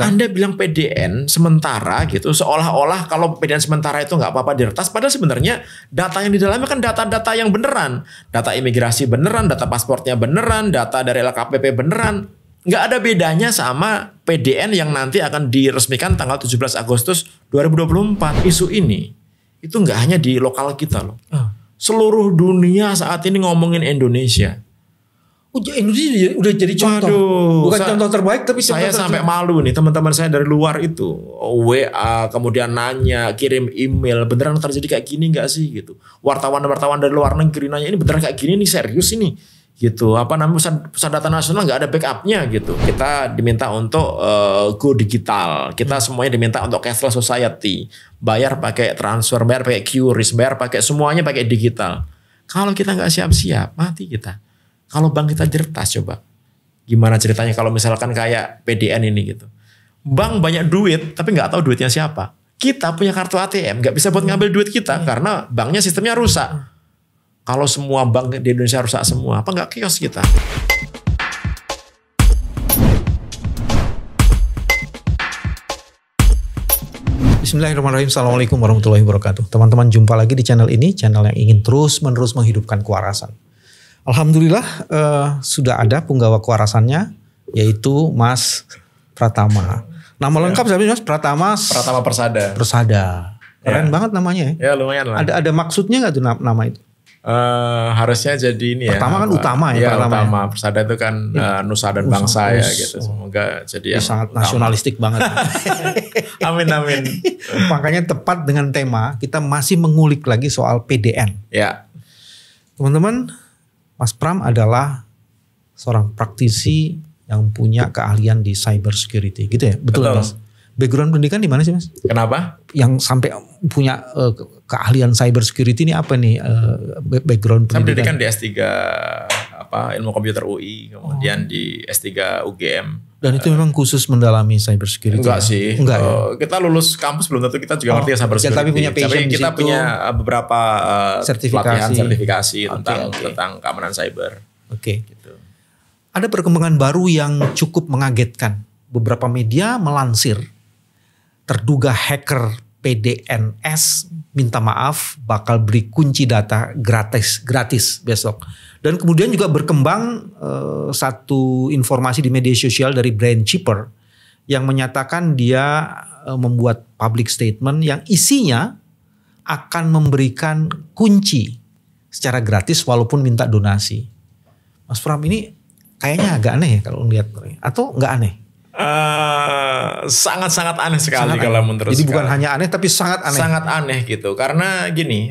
Anda bilang PDN sementara gitu, seolah-olah kalau PDN sementara itu nggak apa-apa diretas, padahal sebenarnya data yang di dalamnya kan data-data yang beneran. Data imigrasi beneran, data pasportnya beneran, data dari LKPP beneran. Nggak ada bedanya sama PDN yang nanti akan diresmikan tanggal 17 Agustus 2024. Isu ini itu nggak hanya di lokal kita loh. Seluruh dunia saat ini ngomongin Indonesia. Indonesia udah jadi contoh. Bukan contoh terbaik tapi saya sampai malu nih teman-teman saya dari luar itu WA kemudian nanya, kirim email, beneran terjadi kayak gini nggak sih gitu. Wartawan-wartawan dari luar negeri nanya, ini beneran kayak gini nih, serius ini gitu. Apa namanya, pusat data nasional nggak ada backupnya gitu. Kita diminta untuk go digital. Kita semuanya diminta untuk cashless society. Bayar pakai transfer, bayar pakai QRIS, bayar pakai semuanya pakai digital. Kalau kita nggak siap-siap, mati kita. Kalau bank kita diretas coba. Gimana ceritanya kalau misalkan kayak PDN ini gitu. Bank banyak duit tapi nggak tahu duitnya siapa. Kita punya kartu ATM nggak bisa buat ngambil duit kita karena banknya sistemnya rusak. Kalau semua bank di Indonesia rusak semua, apa nggak kios kita? Bismillahirrahmanirrahim. Assalamualaikum warahmatullahi wabarakatuh. Teman-teman, jumpa lagi di channel ini, channel yang ingin terus-menerus menghidupkan kewarasan. Alhamdulillah sudah ada penggawa kewarasannya, yaitu Mas Pratama. Nama lengkap siapa Mas? Pratama Persada. Persada. Keren banget namanya ya. Ya lumayan lah. Ada maksudnya nggak tuh nama itu? Harusnya jadi ini ya. Pertama kan utama ya. Utama. Persada itu kan nusa dan bangsa ya gitu. Semoga jadi yang sangat utama. Nasionalistik banget. Amin. Makanya tepat dengan tema kita masih mengulik lagi soal PDN. Ya. Teman-teman, Mas Pram adalah seorang praktisi yang punya keahlian di cyber security, gitu ya? Betul. Mas? Background pendidikan di mana sih Mas? Kenapa? Yang sampai punya keahlian cyber security ini apa nih background pendidikan? Saya pendidikan di S3 ilmu komputer UI, kemudian di S3 UGM. Dan itu memang khusus mendalami cyber security? Enggak sih. Enggak ya? Kita lulus kampus belum tentu kita juga ngerti cyber security. Tapi punya passion kita punya beberapa sertifikasi tentang keamanan cyber. Oke. Gitu. Ada perkembangan baru yang cukup mengagetkan. Beberapa media melansir terduga hacker PDNS minta maaf bakal beri kunci data gratis besok. Dan kemudian juga berkembang satu informasi di media sosial dari Brian Chipper yang menyatakan dia membuat public statement yang isinya akan memberikan kunci secara gratis walaupun minta donasi. Mas Pram, ini kayaknya agak aneh ya kalau lihat, atau nggak aneh? Sangat-sangat aneh sekali kalau menurut Jadi bukan hanya aneh tapi sangat aneh. Sangat aneh gitu. Karena gini,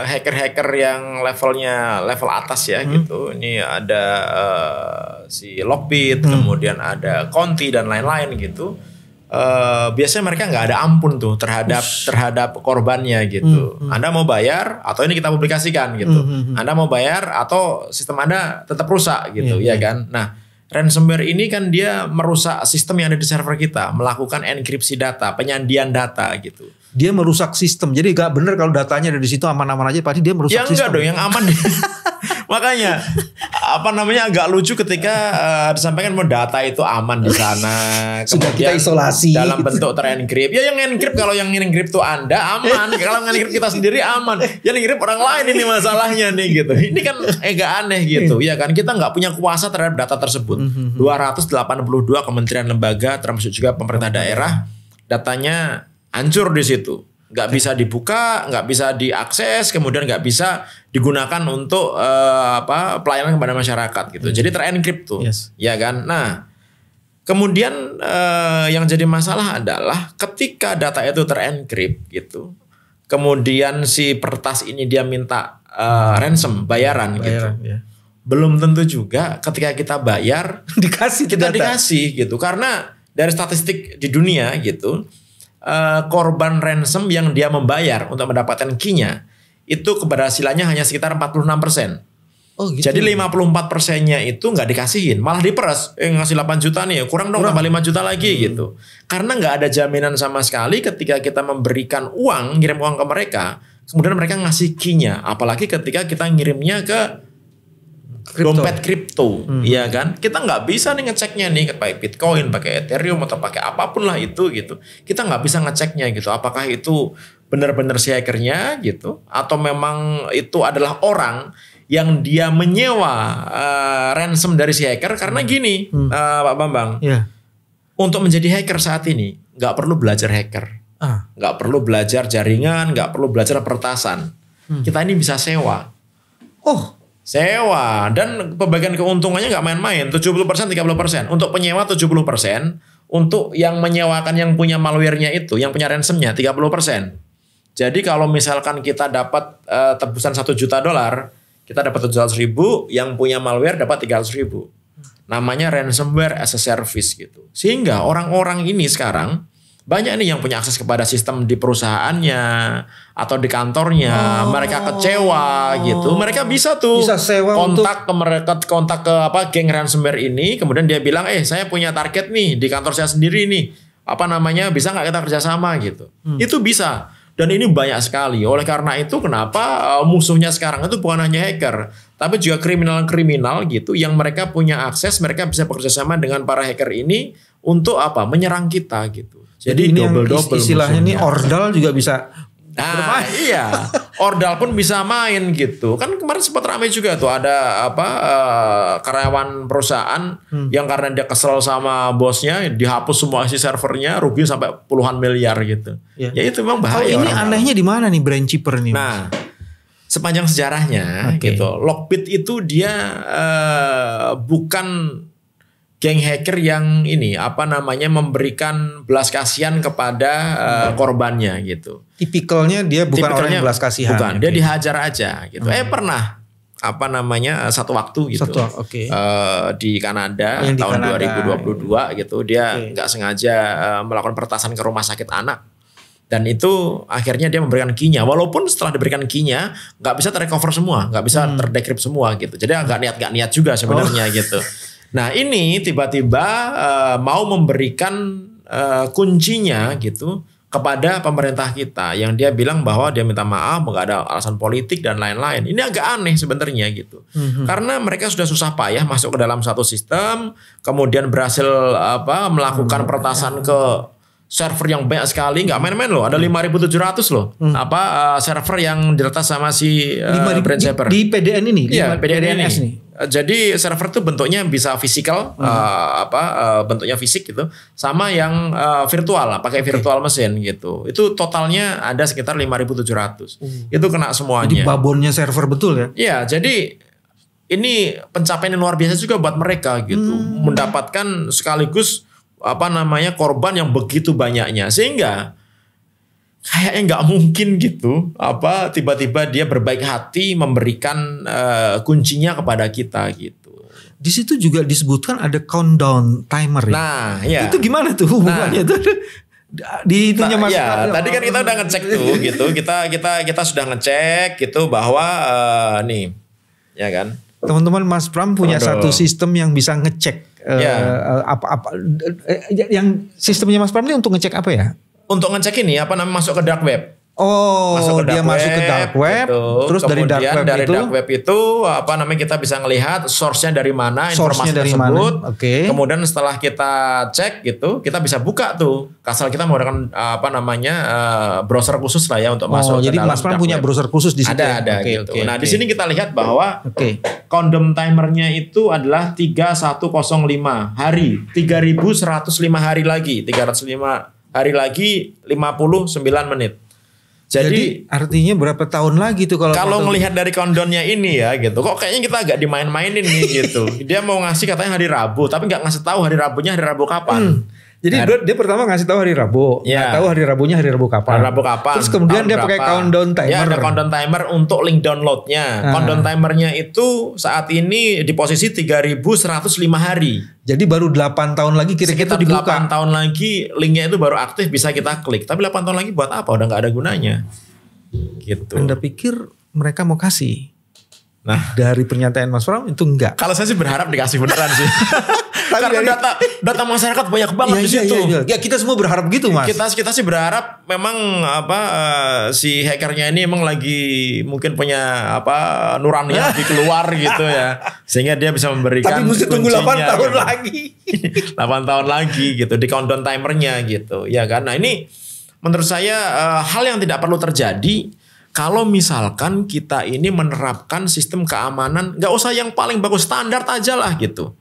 hacker-hacker yang level atas ya gitu. Ini ada si Lockbit, kemudian ada Conti dan lain-lain gitu. Biasanya mereka nggak ada ampun tuh terhadap korbannya gitu. Anda mau bayar atau ini kita publikasikan gitu. Anda mau bayar atau sistem Anda tetap rusak gitu, ya kan? Nah, ransomware ini kan dia merusak sistem yang ada di server kita, melakukan enkripsi data, penyandian data gitu. Dia merusak sistem, jadi gak bener kalau datanya ada di situ aman-aman aja, pasti dia merusak sistem. Ya enggak dong, yang aman. Makanya agak lucu ketika disampaikan bahwa data itu aman di sana. Sudah kita isolasi dalam bentuk terenkrip. Ya yang enkrip, kalau yang enkrip tuh Anda aman. Kalau enkrip kita sendiri aman. Yang enkrip orang lain ini masalahnya nih gitu. Ini kan agak aneh gitu. Ya kan, kita nggak punya kuasa terhadap data tersebut. 282 kementerian lembaga termasuk juga pemerintah daerah, datanya hancur di situ. Nggak bisa dibuka, nggak bisa diakses, kemudian nggak bisa digunakan untuk pelayanan kepada masyarakat gitu. Jadi terenkrip tuh, ya kan. Nah, kemudian yang jadi masalah adalah ketika data itu terenkrip gitu, kemudian si peretas ini dia minta ransom, bayaran gitu. Ya. Belum tentu juga ketika kita bayar dikasih gitu, karena dari statistik di dunia gitu. Korban ransom yang dia membayar untuk mendapatkan key-nya itu keberhasilannya hanya sekitar 46%. Oh, gitu. Jadi 54%-nya itu nggak dikasihin, malah diperas. Ngasih 8 juta nih, kurang dong tambah 5 juta lagi gitu. Karena nggak ada jaminan sama sekali ketika kita memberikan uang, ngirim uang ke mereka, kemudian mereka ngasih key-nya. Apalagi ketika kita ngirimnya ke dompet kripto, ya kan? Kita nggak bisa nih ngeceknya nih pakai Bitcoin, pakai Ethereum atau pakai apapun lah itu gitu. Kita nggak bisa ngeceknya gitu. Apakah itu benar-benar si hackernya gitu, atau memang itu adalah orang yang dia menyewa ransom dari si hacker? Karena gini, Pak Bambang, untuk menjadi hacker saat ini nggak perlu belajar hacker, nggak perlu belajar jaringan, nggak perlu belajar peretasan. Kita ini bisa sewa. Sewa, dan pembagian keuntungannya nggak main-main, 70%, 30%. Untuk penyewa 70%, untuk yang menyewakan yang punya malware-nya itu, yang punya ransomnya 30%. Jadi kalau misalkan kita dapat tebusan $1 juta, kita dapat 700.000, yang punya malware dapat 300.000. Namanya ransomware as a service gitu. Sehingga orang-orang ini sekarang banyak nih yang punya akses kepada sistem di perusahaannya atau di kantornya, mereka kecewa gitu. Mereka bisa tuh sewa kontak ke geng ransomware ini, kemudian dia bilang, saya punya target nih di kantor saya sendiri nih, bisa nggak kita kerjasama gitu. Itu bisa. Dan ini banyak sekali. Oleh karena itu kenapa musuhnya sekarang itu bukan hanya hacker, tapi juga kriminal-kriminal gitu yang mereka punya akses, mereka bisa bekerjasama dengan para hacker ini untuk menyerang kita gitu. Jadi double-double istilahnya ini ordal juga bisa bermain. Iya, ordal pun bisa main gitu. Kan kemarin sempat ramai juga tuh ada karyawan perusahaan yang karena dia kesel sama bosnya dihapus semua isi servernya, rugi sampai puluhan miliar gitu. Ya itu memang bahaya. Ini anehnya di mana nih brand cheaper nih? Nah, sepanjang sejarahnya gitu, Lockbit itu dia bukan geng hacker yang memberikan belas kasihan kepada korbannya gitu. Tipikalnya dia bukan orang yang belas kasihan. Bukan, dia dihajar aja gitu. Pernah satu waktu gitu. Di Kanada tahun 2022 gitu, dia nggak sengaja melakukan peretasan ke rumah sakit anak. Dan itu akhirnya dia memberikan key-nya. Walaupun setelah diberikan key-nya nggak bisa terrecover semua, nggak bisa terdekrip semua gitu. Jadi nggak niat juga sebenarnya gitu. Nah ini tiba-tiba mau memberikan kuncinya gitu kepada pemerintah kita, yang dia bilang bahwa dia minta maaf, nggak ada alasan politik dan lain-lain. Ini agak aneh sebenarnya gitu, karena mereka sudah susah payah masuk ke dalam satu sistem, kemudian berhasil melakukan peretasan ke server yang banyak sekali, nggak main-main loh. Ada 5.700 loh. Server yang diretas sama si Brand Saber di PDN ini. Iya, PDN ini. Jadi server tuh bentuknya bisa fisikal, bentuknya fisik gitu, sama yang virtual, pakai virtual mesin gitu. Itu totalnya ada sekitar 5.700. Itu kena semuanya. Jadi babonnya server betul ya? Iya, jadi ini pencapaian yang luar biasa juga buat mereka gitu, mendapatkan sekaligus korban yang begitu banyaknya, sehingga kayaknya nggak mungkin gitu tiba-tiba dia berbaik hati memberikan kuncinya kepada kita gitu. Di situ juga disebutkan ada countdown timer ya. Nah, ya. Itu gimana tuh hubungannya tuh? Di itunya Mas. Ya, tadi kan kita udah ngecek tuh gitu. Kita sudah ngecek gitu bahwa nih, ya kan. Teman-teman, Mas Pram punya satu sistem yang bisa ngecek yang sistemnya Mas Pram ini untuk ngecek apa ya? Untuk ngecek ini masuk ke dark web. Masuk ke dark web, gitu. Terus kemudian dari dark web itu kita bisa ngelihat source-nya dari mana, informasi tersebut. Kemudian setelah kita cek gitu, kita bisa buka tuh. Asal kita menggunakan browser khusus lah ya untuk masuk. Jadi Mas Pram punya browser khusus di situ. Ada gitu. Nah, di sini kita lihat bahwa condom timernya itu adalah 3105 hari, 3105 hari lagi, 305 hari lagi 59 menit. Jadi artinya berapa tahun lagi tuh kalau ngelihat dari countdown-nya ini ya gitu. Kok kayaknya kita agak dimain-mainin nih gitu. Dia mau ngasih katanya hari Rabu, tapi nggak ngasih tahu hari Rabunya hari Rabu kapan. Jadi dia pertama ngasih tahu hari Rabu, nggak tahu hari Rabunya hari Rabu kapan. Terus kemudian dia pakai countdown timer. Ya, ada countdown timer untuk link downloadnya. Countdown timernya itu saat ini di posisi 3.105 hari. Jadi baru 8 tahun lagi kira-kira dibuka. 8 tahun lagi linknya itu baru aktif, bisa kita klik. Tapi 8 tahun lagi buat apa? Udah nggak ada gunanya. Gitu. Anda pikir mereka mau kasih? dari pernyataan Mas Pram itu enggak. Kalau saya sih berharap dikasih beneran sih. Karena data masyarakat banyak banget di situ. Ya kita semua berharap gitu, Mas. Kita sih berharap memang si hackernya ini emang lagi mungkin punya nurani di keluar gitu ya. Sehingga dia bisa memberikan. Tapi mesti tunggu 8 tahun gitu. lagi. 8 tahun lagi gitu di countdown timernya gitu. Ya kan. Nah ini menurut saya hal yang tidak perlu terjadi kalau misalkan kita ini menerapkan sistem keamanan, nggak usah yang paling bagus, standar aja lah gitu.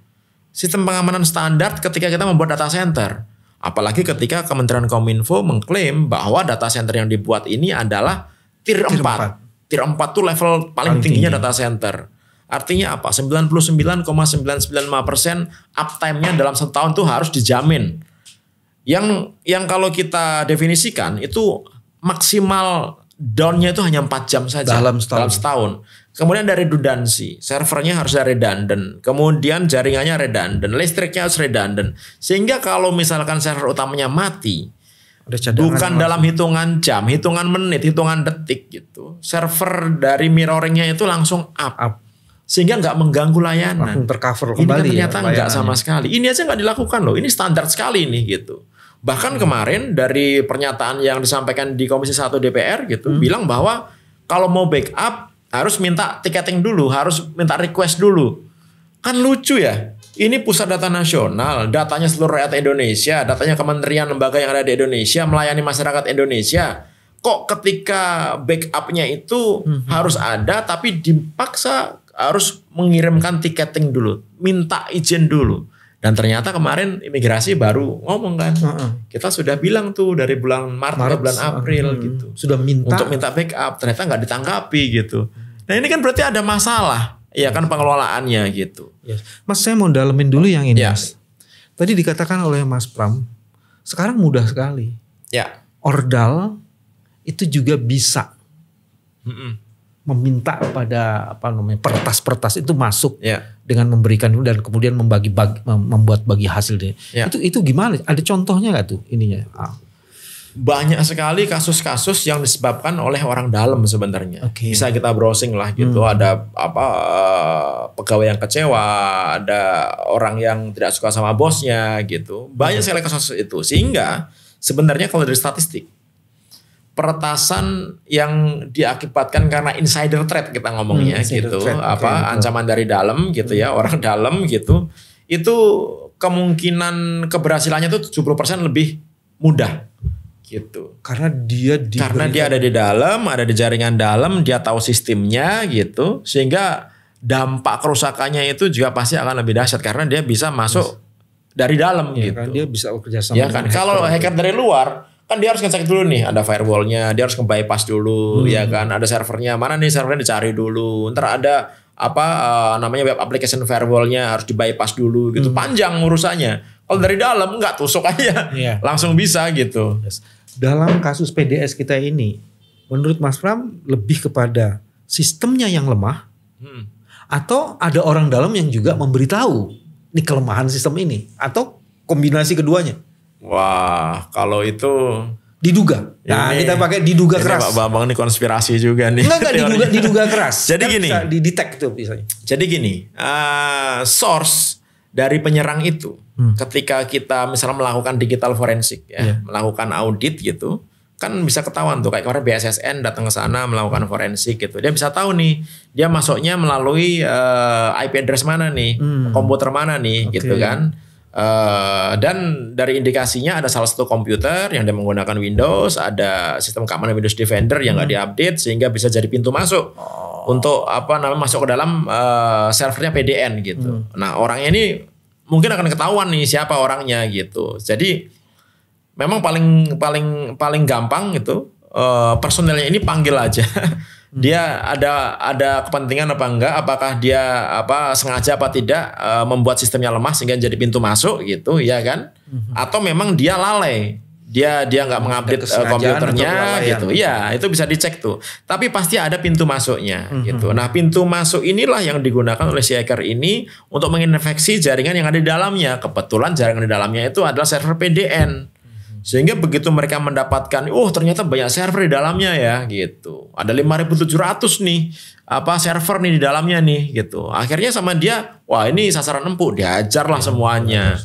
Sistem pengamanan standar ketika kita membuat data center. Apalagi ketika Kementerian Kominfo mengklaim bahwa data center yang dibuat ini adalah tier 4. Tier 4 itu level paling tingginya data center. Artinya apa? 99,995% uptime-nya dalam setahun itu harus dijamin. Yang kalau kita definisikan itu maksimal down-nya itu hanya 4 jam saja dalam setahun. Kemudian dari redundancy, servernya harus redundant. Kemudian jaringannya redundant, listriknya harus redundant. Sehingga kalau misalkan server utamanya mati, bukan dalam hitungan jam, hitungan menit, hitungan detik gitu. Server dari mirroringnya itu langsung up. Sehingga nggak mengganggu layanan. Langsung tercover kembali. Ini kan ternyata nggak sama sekali. Ini aja nggak dilakukan loh. Ini standar sekali nih gitu. Bahkan kemarin dari pernyataan yang disampaikan di Komisi 1 DPR gitu bilang bahwa kalau mau backup harus minta tiketing dulu, harus minta request dulu. Kan lucu ya. Ini pusat data nasional, datanya seluruh rakyat Indonesia, datanya kementerian lembaga yang ada di Indonesia, melayani masyarakat Indonesia. Kok ketika backupnya itu harus ada tapi dipaksa harus mengirimkan tiketing dulu, minta izin dulu. Dan ternyata kemarin imigrasi baru ngomong kan, kita sudah bilang tuh dari bulan Maret bulan April gitu, sudah untuk minta backup, ternyata nggak ditanggapi gitu. Nah ini kan berarti ada masalah, ya kan pengelolaannya gitu. Yes. Mas saya mau dalemin dulu yang ini, Mas. Tadi dikatakan oleh Mas Pram, sekarang mudah sekali. Ya. Ordal itu juga bisa meminta pada pertas-pertas itu masuk dengan memberikan dan kemudian membuat bagi hasil dia. Itu gimana? Ada contohnya nggak tuh ininya? Banyak sekali kasus-kasus yang disebabkan oleh orang dalam sebenarnya. Bisa kita browsing lah gitu. Ada pegawai yang kecewa, ada orang yang tidak suka sama bosnya gitu. Banyak sekali kasus itu. Sehingga sebenarnya kalau dari statistik, peretasan yang diakibatkan karena insider threat kita ngomongnya gitu, ancaman dari dalam gitu ya, orang dalam gitu, itu kemungkinan keberhasilannya tuh 70% lebih mudah gitu. Karena dia ada di dalam, ada di jaringan dalam, dia tahu sistemnya gitu, sehingga dampak kerusakannya itu juga pasti akan lebih dahsyat karena dia bisa masuk dari dalam gitu. Kan dia bisa bekerja sama. Ya kan, kalau hacker dari luar kan dia harus ngecek dulu nih, ada firewallnya, dia harus nge-bypass dulu, ya kan, ada servernya, mana nih servernya dicari dulu, ntar ada namanya web application firewallnya harus di-bypass dulu gitu, panjang urusannya. Kalau dari dalam nggak, tusuk aja, langsung bisa gitu. Dalam kasus PDS kita ini, menurut Mas Pram lebih kepada sistemnya yang lemah, atau ada orang dalam yang juga memberitahu nih kelemahan sistem ini, atau kombinasi keduanya? Wah, kalau itu diduga. Nah, kita pakai diduga keras. Pak Bambang ini konspirasi juga nih. Enggak diduga keras. Jadi kan gini, bisa di-detect tuh misalnya. Jadi gini, source dari penyerang itu ketika kita misalnya melakukan digital forensik ya, melakukan audit gitu, kan bisa ketahuan tuh kayak kemarin BSSN datang ke sana melakukan forensik gitu. Dia bisa tahu nih, dia masuknya melalui IP address mana nih, komputer mana nih gitu kan. Dan dari indikasinya ada salah satu komputer yang dia menggunakan Windows, ada sistem keamanan Windows Defender yang nggak diupdate sehingga bisa jadi pintu masuk untuk masuk ke dalam servernya PDN gitu. Nah orangnya ini mungkin akan ketahuan nih siapa orangnya gitu. Jadi memang paling gampang gitu, personelnya ini panggil aja. Dia ada kepentingan apa enggak, apakah dia sengaja apa tidak membuat sistemnya lemah sehingga jadi pintu masuk gitu ya kan, atau memang dia lalai, dia nggak mengupdate komputernya gitu ya, itu bisa dicek tuh, tapi pasti ada pintu masuknya gitu. Nah pintu masuk inilah yang digunakan oleh si hacker ini untuk menginfeksi jaringan yang ada di dalamnya. Kebetulan jaringan di dalamnya itu adalah server PDN. Sehingga begitu mereka mendapatkan, ternyata banyak server di dalamnya ya gitu. Ada 5.700 nih server nih di dalamnya nih gitu. Akhirnya sama dia, wah ini sasaran empuk, diajar lah semuanya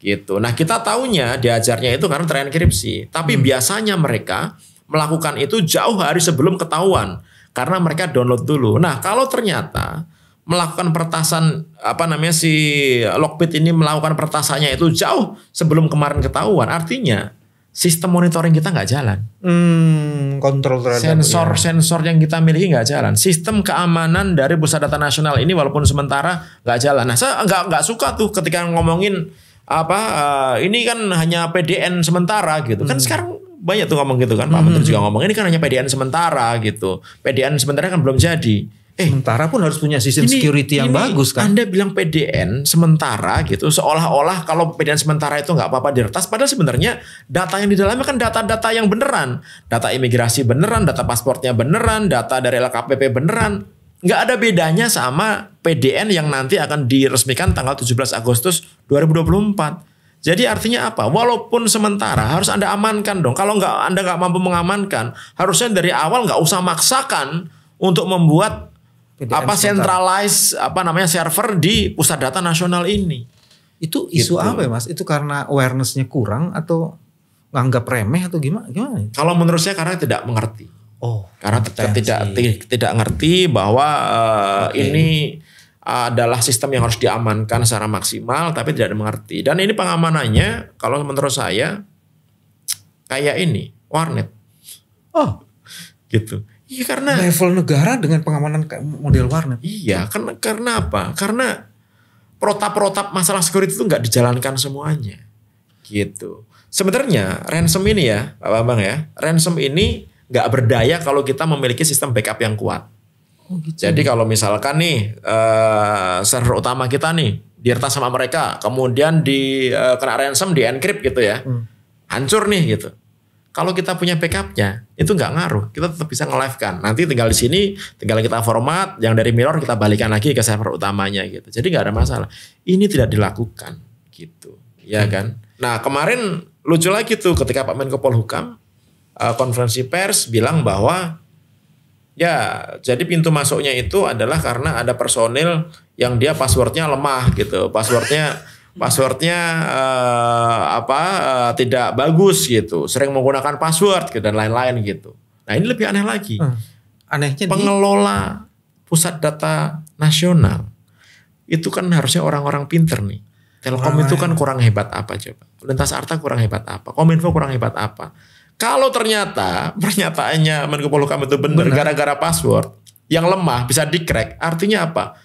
gitu. Nah kita taunya diajarnya itu karena terenkripsi. Tapi biasanya mereka melakukan itu jauh hari sebelum ketahuan karena mereka download dulu. Nah kalau ternyata melakukan peretasan si Lockbit ini melakukan peretasannya itu jauh sebelum kemarin ketahuan, artinya sistem monitoring kita nggak jalan. Kontrol terhadap sensor yang kita miliki nggak jalan. Sistem keamanan dari Pusat Data Nasional ini walaupun sementara nggak jalan. Nah saya nggak suka tuh ketika ngomongin ini kan hanya PDN sementara gitu. Kan sekarang banyak tuh ngomong gitu kan. Pak Menteri juga ngomong ini kan hanya PDN sementara gitu. PDN sementara kan belum jadi. Sementara pun harus punya sistem security yang bagus kan. Anda bilang PDN sementara gitu, seolah-olah kalau PDN sementara itu nggak apa-apa diretas. Padahal sebenarnya data yang di dalamnya kan data-data yang beneran. Data imigrasi beneran, data pasportnya beneran, data dari LKPP beneran. Nggak ada bedanya sama PDN yang nanti akan diresmikan tanggal 17 Agustus 2024. Jadi artinya apa? Walaupun sementara harus Anda amankan dong. Kalau Anda nggak mampu mengamankan, harusnya dari awal nggak usah maksakan untuk membuat centralize server di Pusat Data Nasional ini. Itu isu apa ya Mas? Itu karena awareness-nya kurang atau nganggap remeh atau gimana? Kalau menurut saya karena tidak mengerti. Karena tidak ngerti bahwa ini adalah sistem yang harus diamankan secara maksimal, tapi tidak mengerti. Dan ini pengamanannya kalau menurut saya kayak ini warnet. Gitu. Iya karena level negara dengan pengamanan model warnet. Iya, karena apa? Karena protap masalah security itu nggak dijalankan semuanya, gitu. Sebenarnya ransom ini ya, Pak Bambang ya, ransom ini nggak berdaya kalau kita memiliki sistem backup yang kuat. Gitu. Jadi kalau misalkan nih server utama kita nih diretas sama mereka, kemudian kena ransom, di encrypt gitu ya, hancur nih gitu. Kalau kita punya backupnya, itu nggak ngaruh. Kita tetap bisa nge-live-kan. Nanti tinggal di sini, tinggal kita format, yang dari mirror kita balikan lagi ke server utamanya gitu. Jadi nggak ada masalah. Ini tidak dilakukan gitu, ya kan? Nah kemarin lucu lagi tuh ketika Pak Menko Polhukam konferensi pers bilang bahwa ya jadi pintu masuknya itu adalah karena ada personil yang dia passwordnya lemah gitu, passwordnya tidak bagus gitu, sering menggunakan password gitu, dan lain-lain gitu. Nah ini lebih aneh lagi. Anehnya pengelola Pusat Data Nasional itu kan harusnya orang-orang pinter nih. Telkom itu kan kurang hebat apa coba? Lintas Arta kurang hebat apa? Kominfo kurang hebat apa? Kalau ternyata pernyataannya Menko Polhukam itu benar gara-gara password yang lemah bisa di-crack, artinya apa?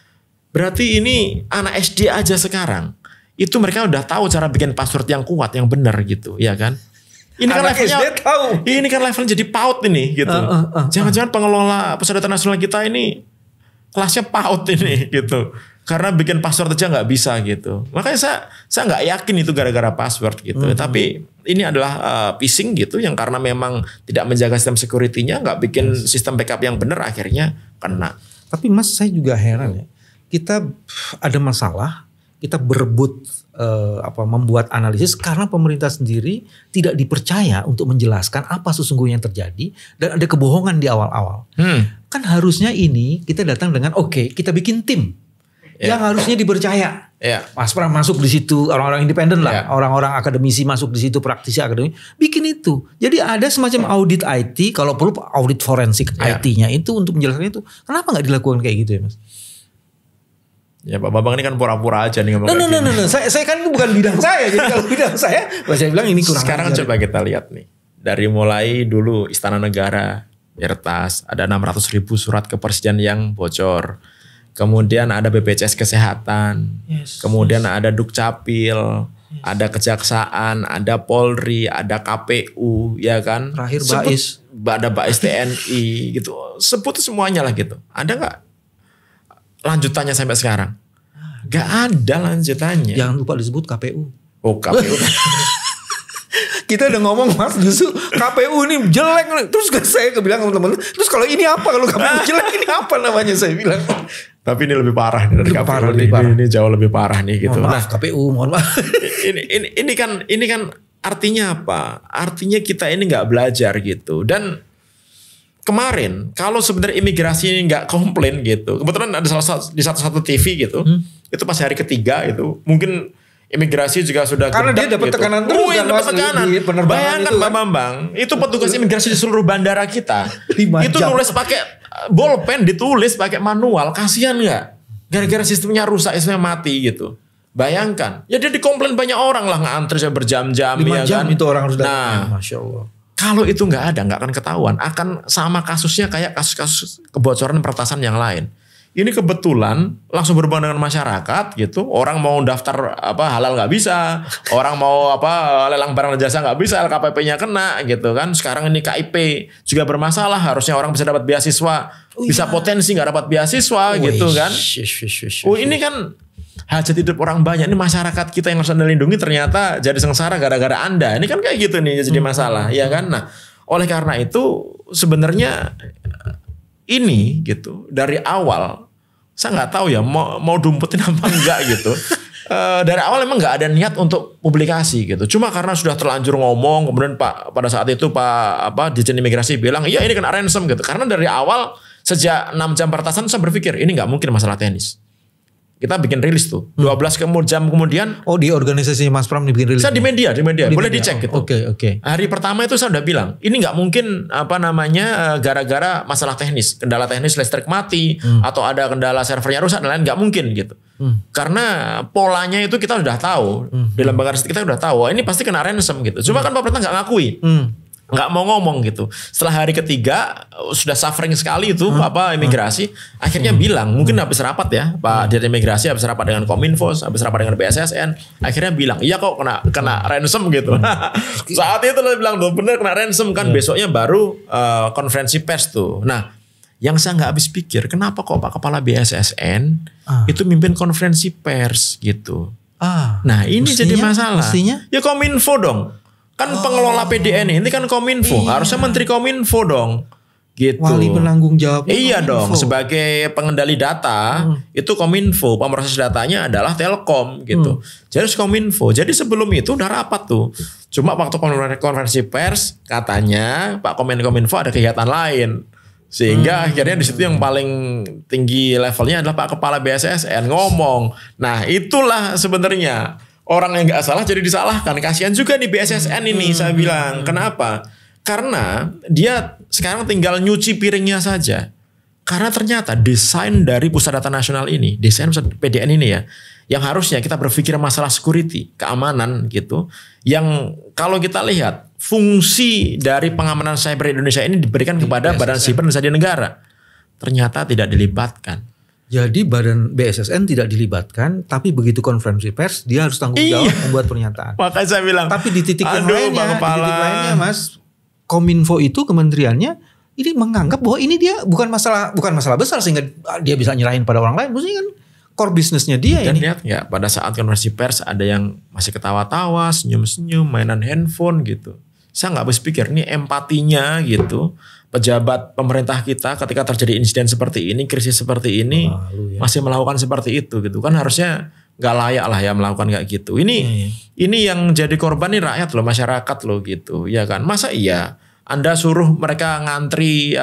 Berarti ini anak SD aja sekarang itu mereka udah tahu cara bikin password yang kuat, yang benar gitu, ya kan? Ini kan levelnya tahu. Ini kan levelnya jadi PAUD ini gitu. Jangan-jangan pengelola Pusat Data Nasional kita ini kelasnya PAUD ini gitu. Karena bikin password aja nggak bisa gitu. Makanya saya nggak yakin itu gara-gara password gitu. Tapi ini adalah phishing gitu yang karena memang tidak menjaga sistem security-nya, nggak bikin sistem backup yang benar, akhirnya kena. Tapi Mas, saya juga heran ya. Kita ada masalah, kita berebut membuat analisis karena pemerintah sendiri tidak dipercaya untuk menjelaskan apa sesungguhnya yang terjadi, dan ada kebohongan di awal-awal. Kan harusnya ini kita datang dengan kita bikin tim yang harusnya dipercaya. Mas Pram masuk di situ, orang-orang independen lah, orang-orang akademisi masuk di situ, praktisi akademisi, bikin itu. Jadi ada semacam audit IT, kalau perlu audit forensik IT-nya itu untuk menjelaskan itu. Kenapa nggak dilakukan kayak gitu ya Mas? Ya Pak Bambang ini kan pura-pura aja nih ngomong. No. Saya kan itu bukan bidang saya. Jadi kalau bidang saya bilang ini kurang. Sekarang ajar. Coba kita lihat nih. Dari mulai dulu Istana Negara diretas, ada 600.000 surat kepresiden yang bocor. Kemudian ada BPJS Kesehatan. Kemudian ada Dukcapil, ada Kejaksaan, ada Polri, ada KPU, ya kan? Terakhir Bais. Ada Bais TNI gitu. Sebut semuanya lah gitu. Ada nggak lanjutannya sampai sekarang? Gak ada lanjutannya. Jangan lupa disebut KPU. KPU. Kita udah ngomong Mas justru KPU ini jelek. Terus saya bilang sama teman-teman, terus kalau ini apa, kalau KPU jelek ini apa namanya, saya bilang. Tapi ini lebih parah dari KPU. Ini jauh lebih parah nih gitu. Mohon maaf KPU, mohon maaf. Ini kan artinya apa? Artinya kita ini nggak belajar gitu. Dan kemarin kalau sebenarnya imigrasi ini nggak komplain gitu, kebetulan ada di satu TV gitu, itu pas hari ketiga itu mungkin imigrasi juga sudah karena dia dapat gitu. tekanan terus kan, dapat tekanan. Bayangkan itu, Pak Bambang, itu petugas imigrasi di seluruh bandara kita. 5 itu jam. nulis pakai bolpen, ditulis pakai manual, kasihan nggak? Gara-gara sistemnya rusak, sistemnya mati gitu. Bayangkan, ya dia dikomplain banyak orang lah, ngantri saya berjam-jam 5 ya jam kan. itu orang harus datang. Nah, Masya Allah. kalau itu nggak ada, nggak akan ketahuan. Akan sama kasusnya kayak kasus-kasus kebocoran peretasan yang lain. Ini kebetulan langsung berhubungan dengan masyarakat gitu. Orang mau daftar halal nggak bisa, orang mau lelang barang dan jasa nggak bisa, LKPP-nya kena gitu kan. Sekarang ini KIP juga bermasalah. Harusnya orang bisa dapat beasiswa, bisa potensi nggak dapat beasiswa gitu kan. Ini kan hajat hidup orang banyak. Ini masyarakat kita yang harus Anda lindungi ternyata jadi sengsara gara-gara Anda. Ini kan kayak gitu nih jadi masalah, ya kan? Nah, oleh karena itu sebenarnya ini gitu dari awal saya nggak tahu ya mau dumputin apa enggak gitu. Dari awal emang nggak ada niat untuk publikasi gitu. Cuma karena sudah terlanjur ngomong, kemudian pada saat itu Pak Dirjen Imigrasi bilang, iya ini kena ransom gitu. Karena dari awal sejak 6 jam peretasan saya berpikir ini nggak mungkin masalah teknis. Kita bikin rilis tuh 12 jam kemudian. Oh, di organisasi Mas Pram dibikin rilis. Saya di media boleh dicek gitu. Oke. Hari pertama itu saya udah bilang ini nggak mungkin gara-gara masalah teknis, kendala teknis listrik mati atau ada kendala servernya rusak dan lain, nggak mungkin gitu. Karena polanya itu kita udah tahu di lembaga riset kita udah tahu ini pasti kena ransom gitu. Cuma kan pemerintah nggak ngakui. Nggak mau ngomong gitu. Setelah hari ketiga sudah suffering sekali itu imigrasi akhirnya bilang, mungkin habis rapat ya Pak Dirjen Imigrasi, habis rapat dengan Kominfo, habis rapat dengan BSSN, akhirnya bilang iya kok kena ransom gitu. Saat itu lo bilang tuh bener kena ransom kan. Besoknya baru konferensi pers tuh. Nah, yang saya nggak habis pikir kenapa kok Pak Kepala BSSN itu mimpin konferensi pers gitu. Nah ini jadi masalah. Ya Kominfo dong. Kan pengelola PDN ini kan Kominfo, harusnya Menteri Kominfo dong. Gitu. Wali penanggung jawab. Iya dong, sebagai pengendali data itu Kominfo, pemroses datanya adalah Telkom gitu. Jadi harus Kominfo. Jadi sebelum itu udah rapat tuh. Cuma waktu konferensi pers katanya Pak Kominfo ada kegiatan lain. Sehingga akhirnya di situ yang paling tinggi levelnya adalah Pak Kepala BSSN ngomong. Nah, itulah sebenarnya orang yang nggak salah jadi disalahkan. Kasihan juga nih BSSN ini saya bilang. Kenapa? Karena dia sekarang tinggal nyuci piringnya saja. Karena ternyata desain dari Pusat Data Nasional ini, desain PDN ini ya, yang harusnya kita berpikir masalah security, keamanan gitu. Yang kalau kita lihat fungsi dari pengamanan cyber Indonesia ini diberikan kepada Badan Siber dan Sandi Negara. Ternyata tidak dilibatkan. Jadi badan BSSN tidak dilibatkan, tapi begitu konferensi pers dia harus tanggung jawab membuat pernyataan. Makanya saya bilang. Tapi di titik lainnya, Mas, Kominfo itu kementeriannya ini menganggap bahwa ini dia bukan masalah besar sehingga dia bisa nyerahin pada orang lain. Maksudnya kan core bisnisnya dia. Dan ini. Lihat ya pada saat konferensi pers ada yang masih ketawa-tawa, senyum-senyum, mainan handphone gitu. Saya nggak habis pikir nih empatinya gitu. Pejabat pemerintah kita ketika terjadi insiden seperti ini, krisis seperti ini, masih melakukan seperti itu gitu kan, harusnya nggak layak lah ya melakukan kayak gitu. Ini yang jadi korban nih rakyat loh, masyarakat loh gitu, ya kan? Masa iya Anda suruh mereka ngantri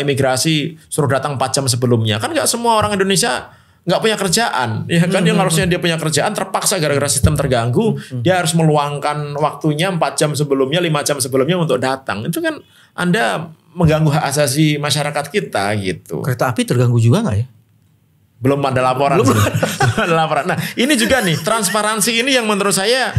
imigrasi, suruh datang 4 jam sebelumnya, kan nggak semua orang Indonesia nggak punya kerjaan, ya kan? Yang harusnya dia punya kerjaan terpaksa gara-gara sistem terganggu, dia harus meluangkan waktunya 4 jam sebelumnya, 5 jam sebelumnya untuk datang. Itu kan Anda mengganggu hak asasi masyarakat kita gitu. Kereta api terganggu juga nggak ya? Belum ada laporan. Ada laporan. Nah ini juga nih transparansi ini yang menurut saya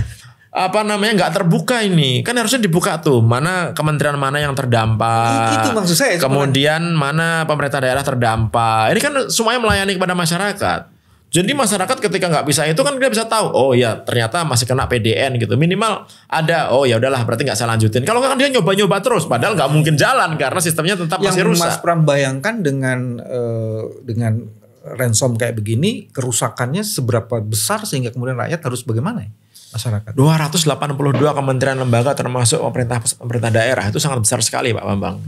nggak terbuka ini. Kan harusnya dibuka tuh mana kementerian mana yang terdampak. Itu maksud saya. Kemudian mana pemerintah daerah terdampak. Ini kan semuanya melayani kepada masyarakat. Jadi masyarakat ketika nggak bisa itu kan dia bisa tahu, oh ya ternyata masih kena PDN gitu. Minimal ada, oh ya udahlah berarti nggak saya lanjutin. Kalau kan dia nyoba-nyoba terus, padahal nggak mungkin jalan karena sistemnya tetap masih rusak. Yang Mas Pram bayangkan dengan ransom kayak begini, kerusakannya seberapa besar sehingga kemudian rakyat harus bagaimana ya? Masyarakat. 282 kementerian lembaga termasuk pemerintah daerah itu sangat besar sekali Pak Bambang.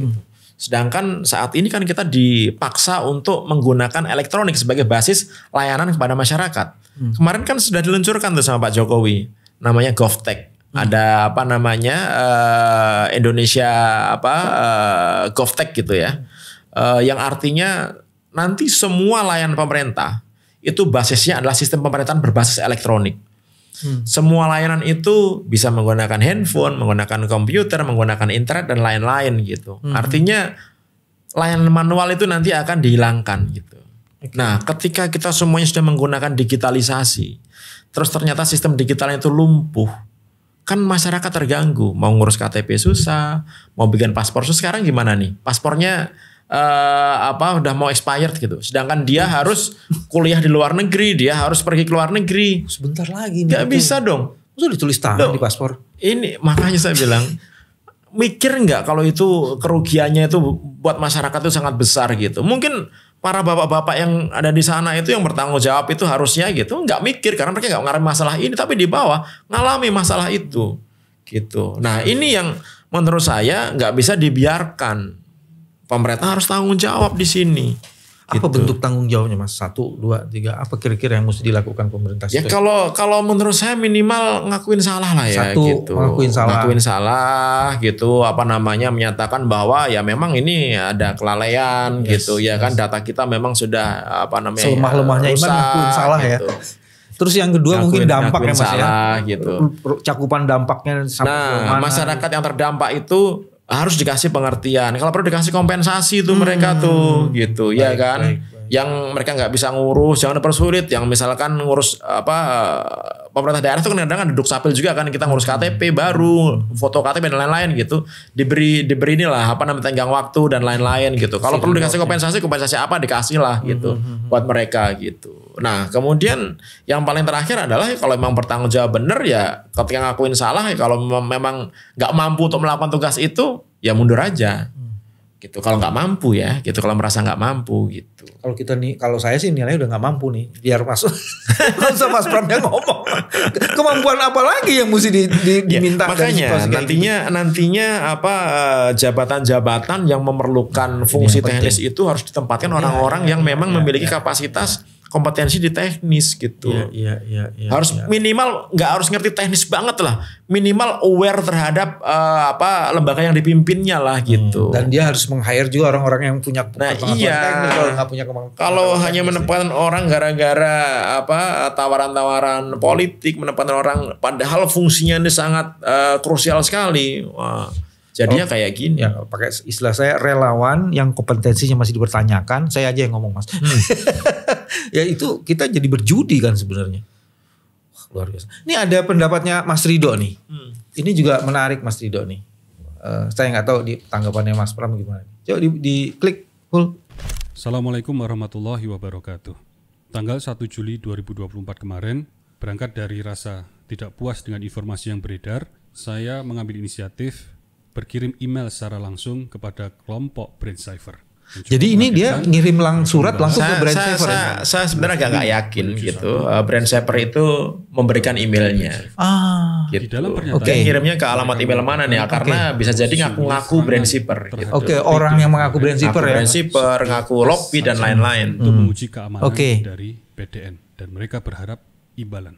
Sedangkan saat ini kan kita dipaksa untuk menggunakan elektronik sebagai basis layanan kepada masyarakat. Kemarin kan sudah diluncurkan tuh sama Pak Jokowi, namanya GovTech. Ada apa namanya Indonesia GovTech gitu ya. Yang artinya nanti semua layanan pemerintah itu basisnya adalah sistem pemerintahan berbasis elektronik. Semua layanan itu bisa menggunakan handphone, menggunakan komputer, menggunakan internet dan lain-lain gitu. Artinya layanan manual itu nanti akan dihilangkan gitu. Nah, ketika kita semuanya sudah menggunakan digitalisasi, terus ternyata sistem digitalnya itu lumpuh, kan masyarakat terganggu. Mau ngurus KTP susah, mau bikin paspor susah. Sekarang gimana nih? Paspornya udah mau expired gitu. Sedangkan dia harus kuliah di luar negeri, dia harus pergi ke luar negeri. Sebentar lagi. Gak bisa dong. Sudah ditulis tangan di paspor. Ini makanya saya bilang, mikir nggak kalau itu kerugiannya itu buat masyarakat itu sangat besar gitu. Mungkin para bapak-bapak yang ada di sana itu yang bertanggung jawab itu harusnya gitu nggak mikir karena mereka nggak mengalami masalah ini, tapi di bawah ngalami masalah itu gitu. Nah ini yang menurut saya nggak bisa dibiarkan. Pemerintah harus tanggung jawab di sini. Apa gitu. bentuk tanggung jawabnya Mas? 1, 2, 3. Apa kira-kira yang mesti dilakukan pemerintah? Ya kalau menurut saya minimal ngakuin salah lah ya. 1, gitu. ngakuin salah gitu. Apa namanya menyatakan bahwa ya memang ini ada kelalaian gitu ya kan. Data kita memang sudah apa namanya selemah-lemahnya Iman ngakuin salah gitu. Ya. Terus yang kedua mungkin dampaknya Mas salah, ya. Gitu. Cakupan dampaknya sampai mana. Masyarakat yang terdampak itu harus dikasih pengertian. Kalau perlu dikasih kompensasi tuh mereka tuh gitu ya kan. Baik. Yang mereka nggak bisa ngurus, jangan dipersulit. Yang misalkan ngurus pemerintah daerah itu kadang-kadang ada dukcapil juga kan, kita ngurus KTP baru, foto KTP dan lain-lain gitu. Diberi inilah apa namanya tenggang waktu dan lain-lain gitu. Kalau perlu dikasih kompensasi apa dikasih lah gitu buat mereka gitu. Nah kemudian yang paling terakhir adalah kalau memang bertanggung jawab bener ya ketika ngakuin salah ya kalau memang nggak mampu untuk melakukan tugas itu ya mundur aja gitu. Kalau nggak mampu ya gitu, kalau merasa nggak mampu gitu. Kalau saya sih nilainya udah nggak mampu nih, biar masuk. Kalau sama Mas Pram yang ngomong kemampuan apa lagi yang mesti diminta. Ya, makanya nantinya jabatan-jabatan yang memerlukan fungsi teknis itu harus ditempatkan orang-orang yang memang memiliki kapasitas kompetensi di teknis gitu. Harus minimal nggak harus ngerti teknis banget lah. Minimal aware terhadap lembaga yang dipimpinnya lah gitu. Dan dia harus meng-hire juga orang-orang yang punya pengetahuan teknis. Kalau nggak punya kemampuan. Kalau hanya menempatkan orang gara-gara tawaran-tawaran politik, menempatkan orang padahal fungsinya ini sangat krusial sekali. Wah. Jadinya kayak gini. Ya, pakai istilah saya relawan yang kompetensinya masih dipertanyakan. Saya aja yang ngomong Mas. Ya itu kita jadi berjudi kan sebenarnya. Wah, luar biasa. Ini ada pendapatnya Mas Ridho nih. Ini juga menarik Mas Ridho nih. Saya nggak tahu di tanggapannya Mas Pram gimana. Coba di klik full. Assalamualaikum warahmatullahi wabarakatuh. Tanggal 1 Juli 2024 kemarin, berangkat dari rasa tidak puas dengan informasi yang beredar, saya mengambil inisiatif berkirim email secara langsung kepada kelompok Brand Cypher. Jadi ini dia ngirim surat langsung ke Brand Cypher. Saya sebenarnya nggak yakin gitu. Brand Cypher itu memberikan emailnya. Gitu. Di dalam pernyataan. Ngirimnya ke alamat email mana nih? Karena bisa jadi ngaku-ngaku Brand Cypher. Gitu. Orang yang mengaku Brand Cypher ya. Brand Cypher, ngaku lobby dan lain-lain. Untuk menguji keamanan dari BDN dan mereka berharap imbalan.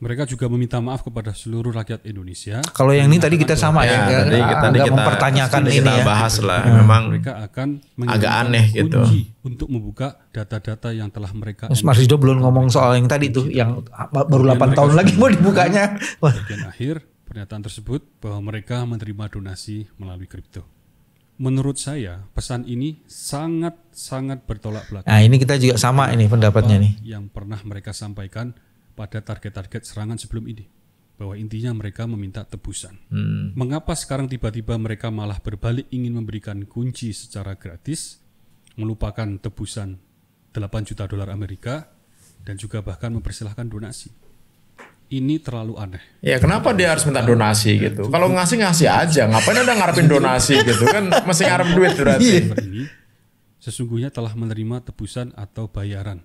Mereka juga meminta maaf kepada seluruh rakyat Indonesia. Kalau yang ini tadi kita sama tadi kita mempertanyakan ini kita bahas lah. Memang mereka akan agak aneh gitu. Untuk membuka data-data yang telah mereka. Mas Ridho belum ngomong soal yang tadi tuh, yang baru 8 tahun lagi mau dibukanya. Bagian akhir pernyataan tersebut bahwa mereka menerima donasi melalui kripto. Menurut saya pesan ini sangat bertolak belakang. Nah ini kita juga sama ini pendapatnya nih. Yang pernah mereka sampaikan pada target-target serangan sebelum ini, bahwa intinya mereka meminta tebusan. Mengapa sekarang tiba-tiba mereka malah berbalik ingin memberikan kunci secara gratis, melupakan tebusan 8 juta dolar Amerika, dan juga bahkan mempersilahkan donasi? Ini terlalu aneh. Ya kenapa dia harus minta donasi gitu? Kalau ngasih aja, ngapain udah ngarepin donasi gitu kan? Mesti ngarep duit berarti. Ini sesungguhnya telah menerima tebusan atau bayaran.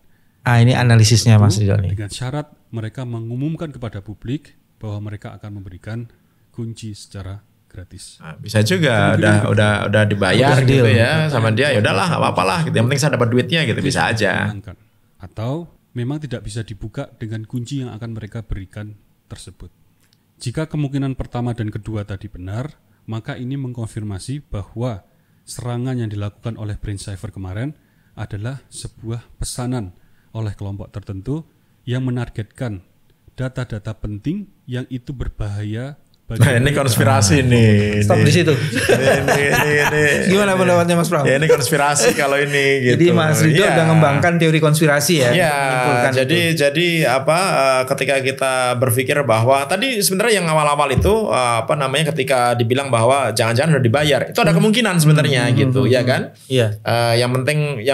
Ini analisisnya Mas Ridho nih. Dengan syarat mereka mengumumkan kepada publik bahwa mereka akan memberikan kunci secara gratis. Nah, bisa juga udah dibayar gitu ya sama dia, ya udahlah nggak apa-apalah gitu. Yang penting saya dapat duitnya gitu, bisa aja. Atau memang tidak bisa dibuka dengan kunci yang akan mereka berikan tersebut. Jika kemungkinan pertama dan kedua tadi benar, maka ini mengkonfirmasi bahwa serangan yang dilakukan oleh Prince Cypher kemarin adalah sebuah pesanan oleh kelompok tertentu yang menargetkan data-data penting yang itu berbahaya bagi ini konspirasi nih. Stop di situ. Ini. Gimana pendapatnya Mas Pram? Ya ini konspirasi kalau ini gitu. Jadi Mas Rido udah ngembangkan teori konspirasi ya. Iya. Jadi ketika kita berpikir bahwa tadi sebenarnya yang awal-awal itu ketika dibilang bahwa jangan-jangan sudah dibayar, itu ada kemungkinan sebenarnya gitu, ya kan? Iya. Yang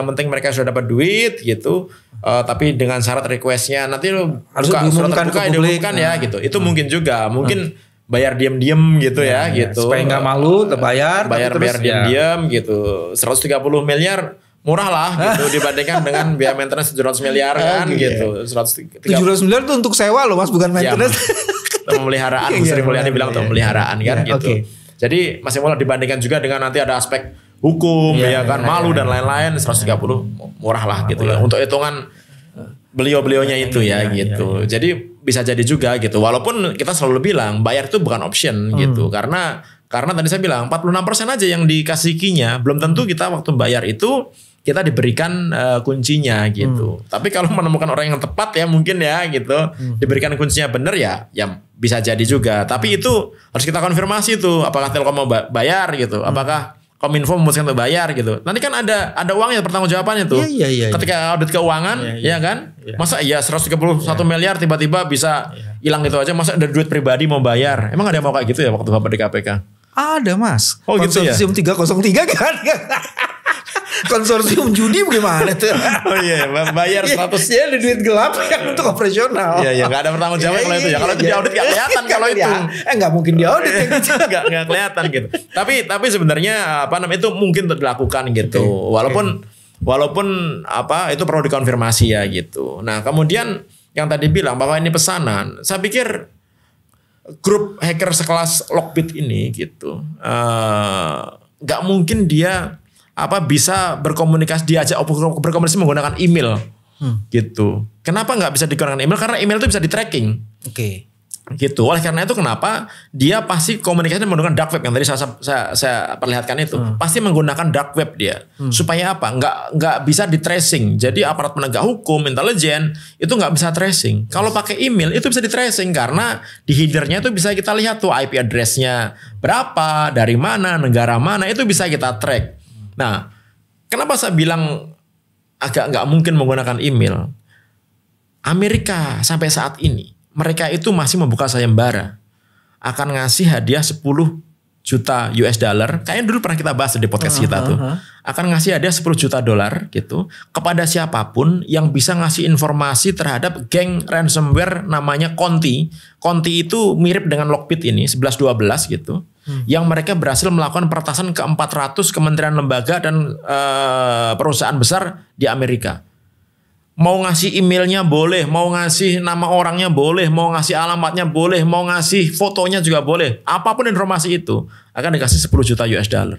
penting mereka sudah dapat duit gitu. Tapi dengan syarat requestnya nanti harus diumumkan ya gitu. Itu mungkin juga, mungkin bayar diam-diam gitu ya gitu. Supaya nggak malu, bayar diam-diam gitu. 130 miliar murah lah gitu dibandingkan dengan biaya maintenance 700 miliar kan gitu. 700 miliar itu untuk sewa loh Mas, bukan maintenance. Pemeliharaan, Sri Mulyani bilang untuk pemeliharaan kan gitu. Okay. Jadi masih mulai dibandingkan juga dengan nanti ada aspek hukum ya kan, malu dan lain-lain, 130 murah lah gitu ya. Untuk hitungan beliau-beliaunya itu ya gitu. Jadi bisa jadi juga gitu. Walaupun kita selalu bilang bayar itu bukan option gitu. Karena tadi saya bilang 46% aja yang dikasih key-nya. Belum tentu kita waktu bayar itu kita diberikan kuncinya gitu. Tapi kalau menemukan orang yang tepat ya mungkin ya gitu. Diberikan kuncinya benar ya bisa jadi juga. Tapi itu harus kita konfirmasi tuh. Apakah Telkom mau bayar gitu. Apakah Kominfo memutuskan untuk bayar gitu. Nanti kan ada uangnya, pertanggungjawabannya tuh. Iya. Ketika audit keuangan, ya kan? Iya. Masa 131 miliar tiba-tiba bisa hilang gitu aja. Masa ada duit pribadi mau bayar? Emang ada yang mau kayak gitu ya waktu Bapak di KPK? Ada Mas. Oh gitu ya? Konsorsium 303 kan? Konsorsium judi bagaimana tuh? Oh iya, bayar 100. Ya ada duit gelap yang untuk operasional. Iya, gak ada pertanggungjawaban kalau itu ya. Kalau itu diaudit gak kelihatan kalau itu. Gak mungkin diaudit ya gitu. Gak kelihatan gitu. Tapi sebenarnya itu mungkin dilakukan gitu. Walaupun itu perlu dikonfirmasi ya gitu. Nah kemudian yang tadi bilang bahwa ini pesanan, saya pikir grup hacker sekelas Lockbit ini gitu, gak mungkin dia bisa diajak berkomunikasi menggunakan email gitu. Kenapa nggak bisa digunakan email? Karena email itu bisa di tracking. Oke. Gitu. Oleh karena itu kenapa dia pasti komunikasi menggunakan dark web yang tadi saya perlihatkan itu. Pasti menggunakan dark web dia. Supaya apa? Nggak bisa di tracing. Jadi aparat penegak hukum, intelijen itu nggak bisa tracing. Kalau pakai email itu bisa di tracing karena di headernya itu bisa kita lihat tuh IP address-nya berapa, dari mana, negara mana, itu bisa kita track. Nah, kenapa saya bilang agak nggak mungkin menggunakan email? Amerika sampai saat ini mereka itu masih membuka sayembara akan ngasih hadiah 10 juta US dollar. Kayaknya dulu pernah kita bahas di podcast kita tuh. Akan ngasih hadiah 10 juta dolar gitu kepada siapapun yang bisa ngasih informasi terhadap geng ransomware namanya Conti. Conti itu mirip dengan Lockbit ini 11-12 gitu. Yang mereka berhasil melakukan peretasan ke 400 kementerian lembaga dan perusahaan besar di Amerika. Mau ngasih emailnya boleh, mau ngasih nama orangnya boleh, mau ngasih alamatnya boleh, mau ngasih fotonya juga boleh. Apapun informasi itu akan dikasih 10 juta US dollar.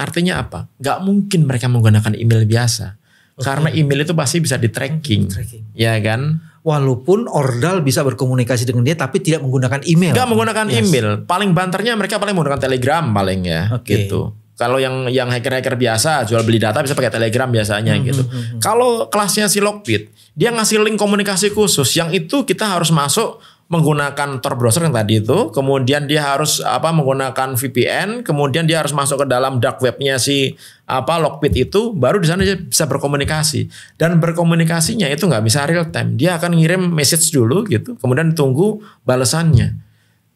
Artinya apa? Gak mungkin mereka menggunakan email biasa. Karena email itu pasti bisa di tracking. Ya kan? Walaupun Ordal bisa berkomunikasi dengan dia tapi tidak menggunakan email. Gak menggunakan email. Paling banternya mereka paling menggunakan Telegram paling ya. Gitu. Kalau yang hacker-hacker biasa jual beli data bisa pakai Telegram biasanya gitu. Kalau kelasnya si Lockbit, dia ngasih link komunikasi khusus yang itu kita harus masuk menggunakan Tor browser yang tadi itu, kemudian dia harus menggunakan VPN, kemudian dia harus masuk ke dalam dark webnya si Lockbit itu, baru di sana dia bisa berkomunikasi. Dan berkomunikasinya itu nggak bisa real time. Dia akan ngirim message dulu gitu, kemudian tunggu balasannya.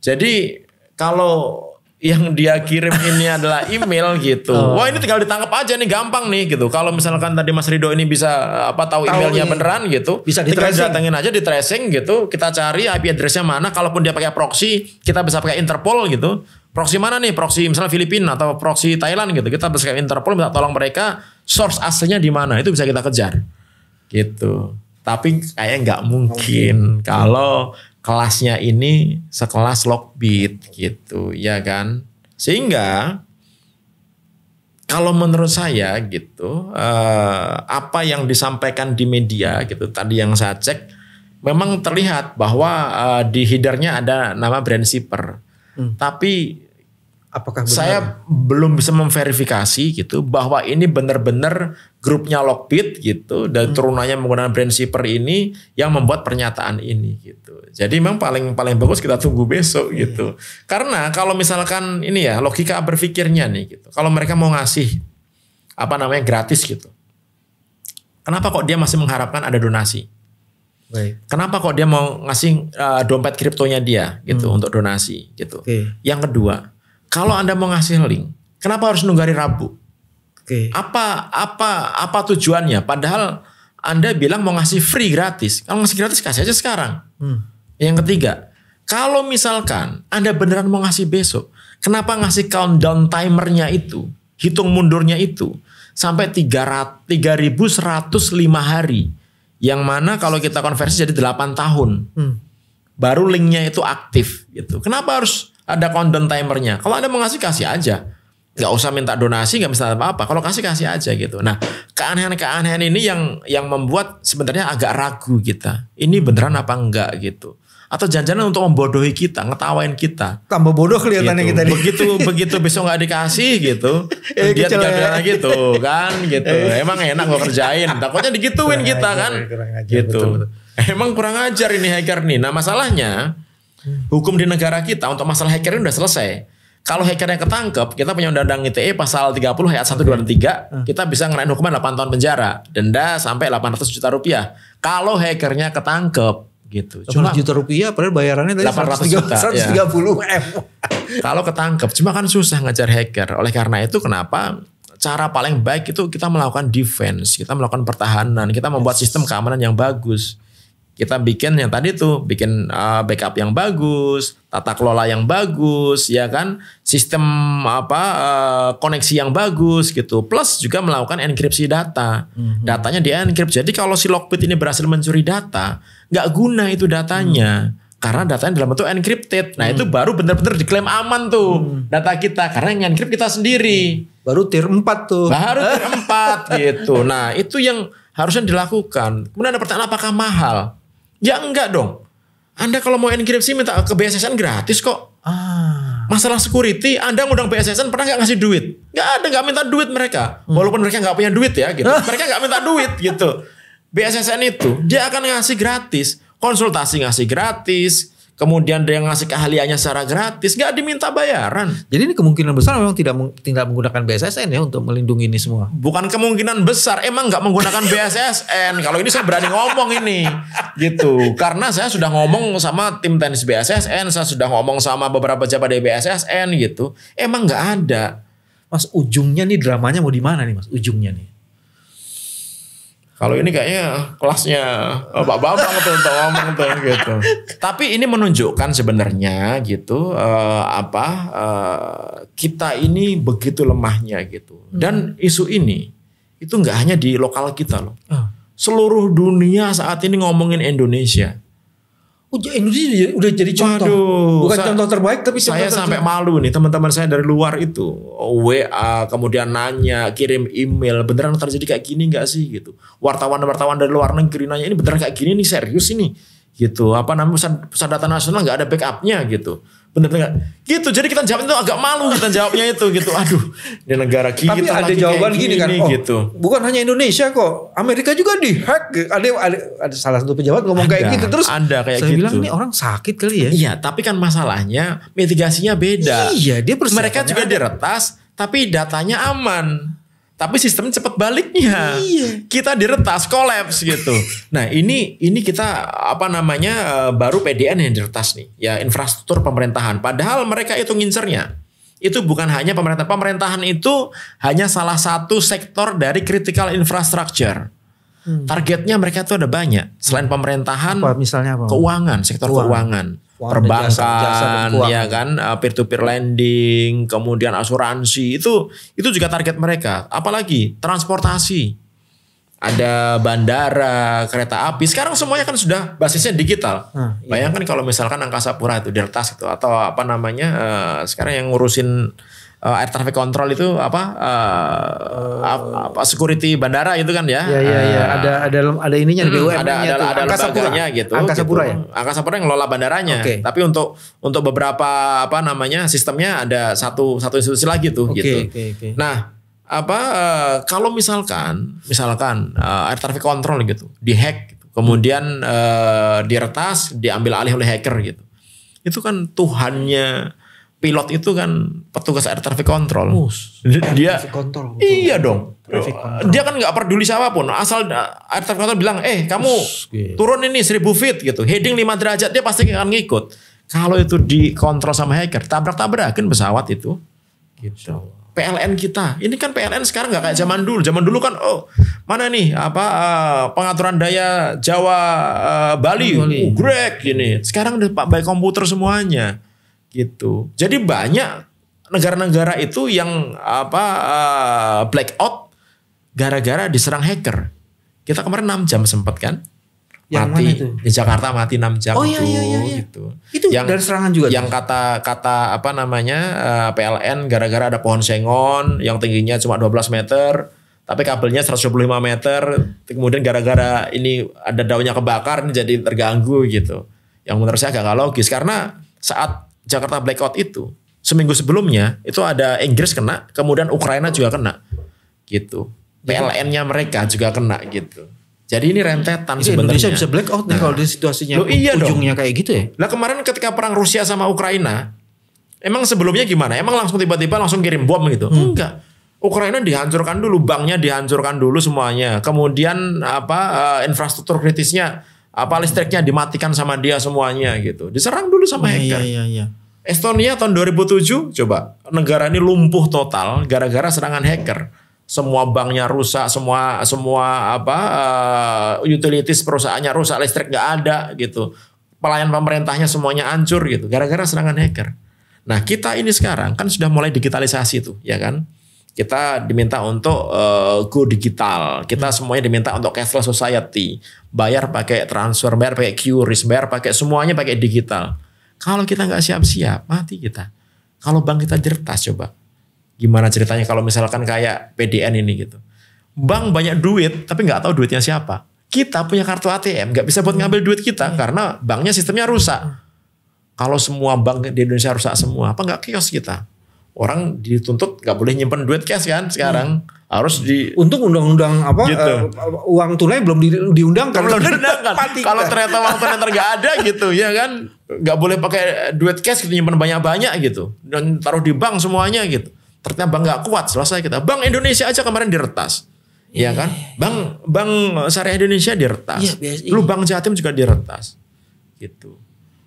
Jadi kalau yang dia kirim ini adalah email gitu. Wah ini tinggal ditangkap aja nih, gampang nih gitu. Kalau misalkan tadi Mas Rido ini bisa tahu emailnya beneran gitu, bisa tinggal datengin aja, di tracing gitu. Kita cari IP addressnya mana. Kalaupun dia pakai proxy, kita bisa pakai Interpol gitu. Proxy mana nih? Proxy misalnya Filipina atau proxy Thailand gitu. Kita bisa pakai Interpol, minta tolong mereka source aslinya di mana. Itu bisa kita kejar gitu. Tapi kayaknya nggak mungkin kalau kelasnya ini sekelas Lockbit gitu, ya kan? Sehingga kalau menurut saya gitu, apa yang disampaikan di media gitu, tadi yang saya cek, memang terlihat bahwa di headernya ada nama brand shipper. Tapi Apakah benar? saya belum bisa memverifikasi gitu bahwa ini benar-benar grupnya Lockbit gitu dan turunannya menggunakan brand shipper ini yang membuat pernyataan ini gitu. Jadi memang paling bagus kita tunggu besok gitu. Karena kalau misalkan ini ya logika berpikirnya nih gitu. Kalau mereka mau ngasih gratis gitu. Kenapa kok dia masih mengharapkan ada donasi? Baik. Kenapa kok dia mau ngasih dompet kriptonya dia gitu untuk donasi gitu. Yang kedua, kalau Anda mau ngasih link, kenapa harus nunggu hari Rabu? Apa tujuannya? Padahal Anda bilang mau ngasih free gratis. Kalau ngasih gratis kasih aja sekarang. Yang ketiga, kalau misalkan Anda beneran mau ngasih besok, kenapa ngasih countdown timernya itu, hitung mundurnya itu sampai 3.105 hari. Yang mana kalau kita konversi jadi 8 tahun. Baru linknya itu aktif gitu. Kenapa harus ada countdown timernya? Kalau Anda mau ngasih kasih aja. Gak usah minta donasi, gak minta apa-apa. Kalau kasih aja gitu. Nah, keanehan-keanehan ini yang membuat sebenarnya agak ragu kita. Ini beneran apa enggak gitu. Atau jangan-jangan untuk membodohi kita, ngetawain kita. Tambah bodoh kelihatannya gitu. kita nih. Begitu besok nggak dikasih gitu, dia tinggal gitu kan gitu. Emang enak gue kerjain, takutnya digituin kurang kita ajar, kan, gitu. Betul. Emang kurang ajar ini hacker nih. Nah masalahnya hukum di negara kita untuk masalah hacker ini udah selesai. Kalau hackernya ketangkep, kita punya undang-undang ITE pasal 30 ayat 1, 2, dan 3, kita bisa ngenain hukuman 8 tahun penjara, denda sampai 800 juta rupiah. Kalau hackernya ketangkep. Gitu. 8 juta rupiah padahal bayarannya tadi 800 juta 130 M. Kalau ketangkep, cuma kan susah ngejar hacker. Oleh karena itu kenapa cara paling baik itu kita melakukan defense, kita melakukan pertahanan, kita membuat sistem keamanan yang bagus. Kita bikin yang tadi tuh, bikin backup yang bagus, tata kelola yang bagus, ya kan, sistem koneksi yang bagus gitu. Plus juga melakukan enkripsi data, datanya di enkripsi. Jadi kalau si Lockbit ini berhasil mencuri data, nggak guna itu datanya, karena datanya dalam bentuk encrypted. Nah itu baru benar-benar diklaim aman tuh data kita, karena yang encrypt kita sendiri. Baru tier 4 tuh. Baru tier 4 gitu. Nah itu yang harusnya dilakukan. Kemudian ada pertanyaan, apakah mahal? Ya enggak dong. Anda kalau mau enkripsi minta ke BSSN gratis kok. Masalah security, Anda ngundang BSSN pernah nggak ngasih duit? Nggak ada, nggak minta duit mereka. Walaupun mereka nggak punya duit ya gitu. Mereka nggak minta duit gitu. BSSN itu dia akan ngasih gratis, konsultasi ngasih gratis, kemudian dia ngasih keahliannya secara gratis, nggak diminta bayaran. Jadi ini kemungkinan besar memang tidak menggunakan BSSN ya untuk melindungi ini semua. Bukan kemungkinan besar, emang nggak menggunakan BSSN. Kalau ini saya berani ngomong ini, gitu. Karena saya sudah ngomong sama tim teknis BSSN, saya sudah ngomong sama beberapa pejabat dari BSSN gitu. Emang nggak ada. Mas, ujungnya nih dramanya mau di mana nih Mas? Ujungnya nih. Kalau ini kayaknya kelasnya Pak Bambang tuh untuk ngomong tuh gitu. Tapi ini menunjukkan sebenarnya gitu kita ini begitu lemahnya gitu. Dan isu ini itu nggak hanya di lokal kita loh. Seluruh dunia saat ini ngomongin Indonesia. Indonesia udah jadi contoh. Bukan contoh terbaik tapi saya sampai malu nih teman-teman saya dari luar itu WA kemudian nanya, kirim email, beneran terjadi kayak gini nggak sih gitu. Wartawan dari luar negeri nanya, ini beneran kayak gini nih, serius ini gitu. Pusat data nasional nggak ada backupnya gitu. Bener-bener gitu. Jadi kita jawab itu agak malu, kita jawabnya itu gitu. Aduh, di negara kita tapi ada jawaban gini kan, gitu. Bukan hanya Indonesia kok, Amerika juga dihack. Ada salah satu pejabat ngomong kayak gitu, terus ada kayak saya gitu. bilang nih orang sakit kali ya. Iya, tapi kan masalahnya mitigasinya beda. Iya, mereka juga diretas, tapi datanya aman. Tapi sistem cepat baliknya. Iya. Kita diretas, kolaps gitu. Nah ini kita baru PDN yang diretas nih. Ya infrastruktur pemerintahan. Padahal mereka itu ngincernya. Itu bukan hanya pemerintahan. Pemerintahan itu hanya salah satu sektor dari critical infrastructure. Targetnya mereka itu ada banyak. Selain pemerintahan, misalnya apa? Keuangan, sektor keuangan. Perbankan, jasa ya kan, peer-to-peer lending, kemudian asuransi, itu juga target mereka. Apalagi transportasi, ada bandara, kereta api. Sekarang semuanya kan sudah basisnya digital. Bayangkan kalau misalkan Angkasa Pura itu diretas gitu, atau sekarang yang ngurusin air traffic control itu security bandara itu kan ya. Ada ininya BUMN-nya ada lembaganya gitu. Angkasa Pura ya. Angkasa Pura yang ngelola bandaranya. Tapi untuk beberapa sistemnya ada satu institusi lagi tuh gitu. Nah, kalau misalkan air traffic control gitu dihack gitu, kemudian diretas, diambil alih oleh hacker gitu. Itu kan Tuhannya pilot itu kan petugas air traffic control. Dia iya dong. Dia kan nggak peduli siapapun. Asal air traffic control bilang, kamu turun ini 1000 feet gitu. Heading 5 derajat, dia pasti akan ngikut. Kalau itu dikontrol sama hacker, tabrak-tabrakin pesawat itu. Gitu. PLN kita, ini kan PLN sekarang nggak kayak zaman dulu. Zaman dulu kan, mana nih pengaturan daya Jawa Bali, grek gini. Sekarang udah by komputer semuanya. Gitu. Jadi banyak negara-negara itu yang blackout gara-gara diserang hacker. Kita kemarin 6 jam sempat kan? Yang mati mana itu? Di Jakarta mati 6 jam gitu. Itu yang, dari serangan juga. Yang kata PLN gara-gara ada pohon sengon yang tingginya cuma 12 meter, tapi kabelnya 125 meter. Kemudian gara-gara ini ada daunnya kebakar, ini jadi terganggu gitu. Yang menurut saya agak logis karena saat Jakarta blackout itu seminggu sebelumnya itu ada Inggris kena, kemudian Ukraina juga kena, gitu. PLN-nya mereka juga kena, gitu. Jadi ini rentetan sebenarnya. Indonesia bisa blackout nih kalau di situasinya ujungnya kayak gitu ya. Lah kemarin ketika perang Rusia sama Ukraina, emang sebelumnya gimana? Emang langsung tiba-tiba langsung kirim bom gitu? Enggak. Ukraina dihancurkan dulu, banknya dihancurkan dulu semuanya. Kemudian infrastruktur kritisnya listriknya dimatikan sama dia semuanya gitu. Diserang dulu sama hacker. Iya. Estonia tahun 2007 coba negara ini lumpuh total gara-gara serangan hacker. Semua banknya rusak, semua utilities perusahaannya rusak, listrik nggak ada gitu. Pelayan pemerintahnya semuanya hancur gitu gara-gara serangan hacker. Nah, kita ini sekarang kan sudah mulai digitalisasi tuh, ya kan? Kita diminta untuk go digital. Kita semuanya diminta untuk cashless society. Bayar pakai transfer, bayar pakai QRIS, bayar pakai semuanya pakai digital. Kalau kita nggak siap-siap, mati kita. Kalau bank kita diretas coba. Gimana ceritanya kalau misalkan kayak PDN ini gitu. Bank banyak duit, tapi nggak tahu duitnya siapa. Kita punya kartu ATM, nggak bisa buat ngambil duit kita karena banknya sistemnya rusak. Kalau semua bank di Indonesia rusak semua, apa nggak chaos kita? Orang dituntut nggak boleh nyimpen duit cash kan sekarang, harus Untung undang-undang gitu. Uang tunai belum diundangkan. Kalau ternyata uang tunai nggak ada gitu, ya kan, nggak boleh pakai duit cash, nyimpen banyak-banyak gitu, dan taruh di bank semuanya gitu. Ternyata bank nggak kuat, selesai kita. Bank Indonesia aja kemarin diretas, ya kan? Bank Syariah Indonesia diretas, lu Bank Jatim juga diretas, gitu.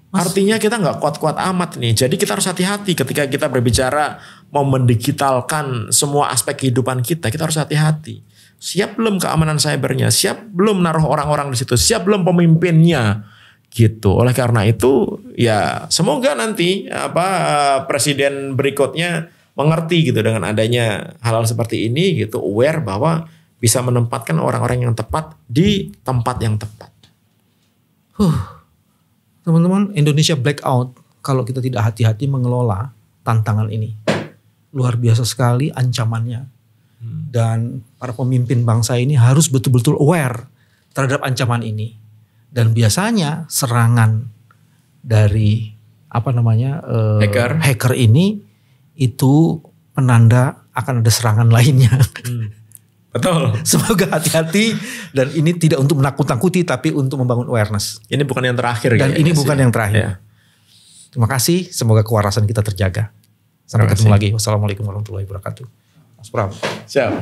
Artinya kita nggak kuat-kuat amat nih. Jadi kita harus hati-hati ketika kita berbicara mau mendigitalkan semua aspek kehidupan kita. Kita harus hati-hati. Siap belum keamanan cybernya? Siap belum naruh orang-orang di situ? Siap belum pemimpinnya? Gitu. Oleh karena itu, ya semoga nanti presiden berikutnya mengerti gitu dengan adanya hal-hal seperti ini gitu, aware bahwa bisa menempatkan orang-orang yang tepat di tempat yang tepat. Teman-teman, Indonesia blackout kalau kita tidak hati-hati mengelola tantangan ini. Luar biasa sekali ancamannya. Dan para pemimpin bangsa ini harus betul-betul aware terhadap ancaman ini. Dan biasanya serangan dari hacker ini itu penanda akan ada serangan lainnya. Betul. Semoga hati-hati dan ini tidak untuk menakut-nakuti tapi untuk membangun awareness. Ini bukan yang terakhir. Dan ini bukan yang terakhir. Ya. Terima kasih. Semoga kewarasan kita terjaga. Sampai ketemu lagi. Wassalamualaikum warahmatullahi wabarakatuh. Mas Pram. Siap.